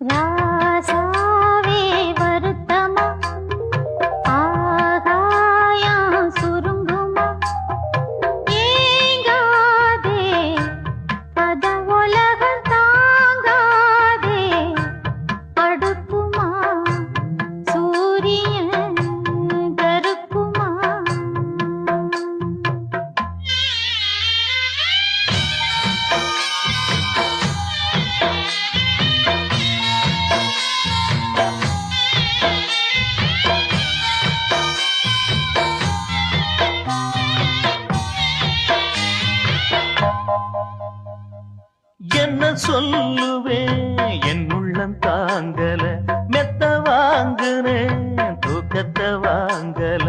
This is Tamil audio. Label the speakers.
Speaker 1: ராசாவே வருத்தமா ஆகாயம் சுருங்குமா ஏங்காதே பத உலகம் தாங்காதே அடுக்குமா சூரியன் கருக்குமா
Speaker 2: என்ன சொல்லுவேன் என் உள்ளம் தாங்கல மெத்த வாங்குனேன் தூக்கத்தை வாங்கல